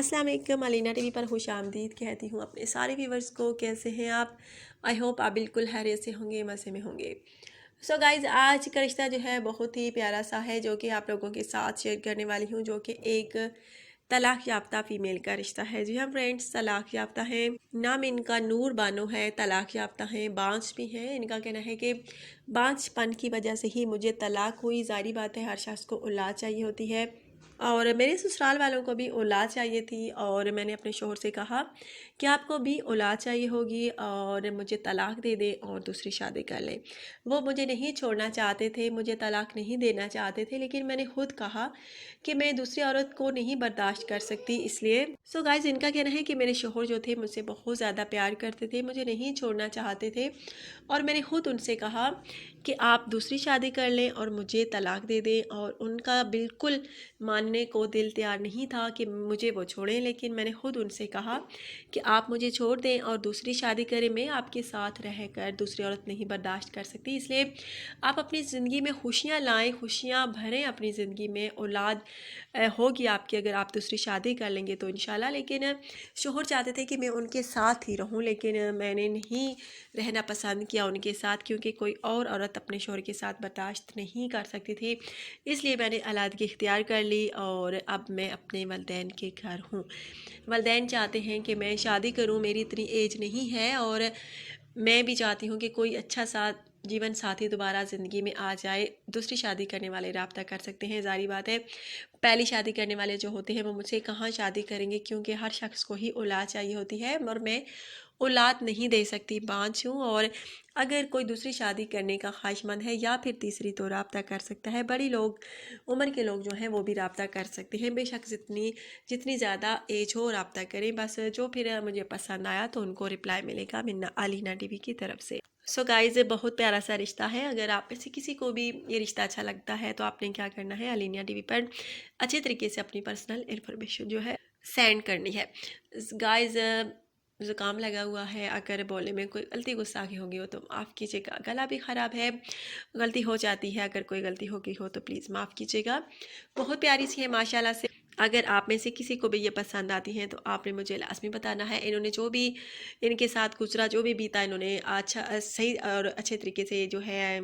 अस्सलाम वालेकुम, अलीना टीवी पर खुश आमदीद कहती हूँ अपने सारे व्यूवर्स को। कैसे हैं आप? आई होप आप बिल्कुल खैरियत से होंगे, मज़े में होंगे। सो गाइज़, आज का रिश्ता जो है बहुत ही प्यारा सा है, जो कि आप लोगों के साथ शेयर करने वाली हूँ, जो कि एक तलाक याफ्ता फ़ीमेल का रिश्ता है। जी हाँ फ्रेंड्स, तलाक याफ्ता है। नाम इनका नूर बानो है। तलाक याफ्ता हैं, बांझ भी हैं। इनका कहना है कि बांझपन की वजह से ही मुझे तलाक हुई। ज़ाहिर बात है, हर शख्स को औलाद चाहिए होती है और मेरे ससुराल वालों को भी औलाद चाहिए थी। और मैंने अपने शोहर से कहा कि आपको भी औलाद चाहिए होगी और मुझे तलाक दे दे और दूसरी शादी कर लें। वो मुझे नहीं छोड़ना चाहते थे, मुझे तलाक नहीं देना चाहते थे, लेकिन मैंने खुद कहा कि मैं दूसरी औरत को नहीं बर्दाश्त कर सकती, इसलिए। सो गाइस, इनका कहना है कि मेरे शोहर जो थे मुझसे बहुत ज़्यादा प्यार करते थे, मुझे नहीं छोड़ना चाहते थे और मैंने खुद उनसे कहा कि आप दूसरी शादी कर लें और मुझे तलाक दे दें। और उनका बिल्कुल मानने को दिल तैयार नहीं था कि मुझे वो छोड़ें, लेकिन मैंने खुद उनसे कहा कि आप मुझे छोड़ दें और दूसरी शादी करें। मैं आपके साथ रहकर दूसरी औरत नहीं बर्दाश्त कर सकती, इसलिए आप अपनी ज़िंदगी में खुशियाँ लाएं, खुशियाँ भरें अपनी ज़िंदगी में। औलाद होगी आपकी अगर आप दूसरी शादी कर लेंगे तो इंशाल्लाह। लेकिन शोहर चाहते थे कि मैं उनके साथ ही रहूं, लेकिन मैंने नहीं रहना पसंद किया उनके साथ, क्योंकि कोई और औरत अपने शोहर के साथ बर्दाश्त नहीं कर सकती थी। इसलिए मैंने अलहदगी इख्तियार कर ली और अब मैं अपने वालिदैन के घर हूँ। वालिदैन चाहते हैं कि मैं शादी करूँ, मेरी इतनी एज नहीं है और मैं भी चाहती हूँ कि कोई अच्छा सा जीवन साथी दोबारा ज़िंदगी में आ जाए। दूसरी शादी करने वाले राब्ता कर सकते हैं, ज़ाहिर बात है। पहली शादी करने वाले जो होते हैं वो मुझसे कहाँ शादी करेंगे, क्योंकि हर शख्स को ही औलाद चाहिए होती है और मैं औलाद नहीं दे सकती, बांझ हूँ। और अगर कोई दूसरी शादी करने का ख्वाहिशमंद है या फिर तीसरी, तो राब्ता कर सकता है। बड़ी लोग, उम्र के लोग जो हैं वो भी राब्ता कर सकते हैं। बेशक जितनी जितनी ज़्यादा एज हो राब्ता करें, बस जो फिर मुझे पसंद आया तो उनको रिप्लाई मिलेगा मिन्ना अलीना टीवी की तरफ से। सो गाइज़, बहुत प्यारा सा रिश्ता है। अगर आप में से किसी को भी ये रिश्ता अच्छा लगता है तो आपने क्या करना है, अलीना टीवी पर अच्छे तरीके से अपनी पर्सनल इन्फॉर्मेशन जो है सेंड करनी है। गाइज़, ज़ुकाम लगा हुआ है, अगर बोलने में कोई गलती गुस्ताखी होगी हो तो माफ़ कीजिएगा। गला भी ख़राब है, गलती हो जाती है, अगर कोई गलती हो गई हो तो प्लीज़ माफ़ कीजिएगा। बहुत प्यारी सी है माशाल्लाह से। अगर आप में से किसी को भी ये पसंद आती हैं तो आपने मुझे लाज़मी बताना है। इन्होंने जो भी इनके साथ गुजरा, जो भी बीता, इन्होंने अच्छा सही और अच्छे तरीके से जो है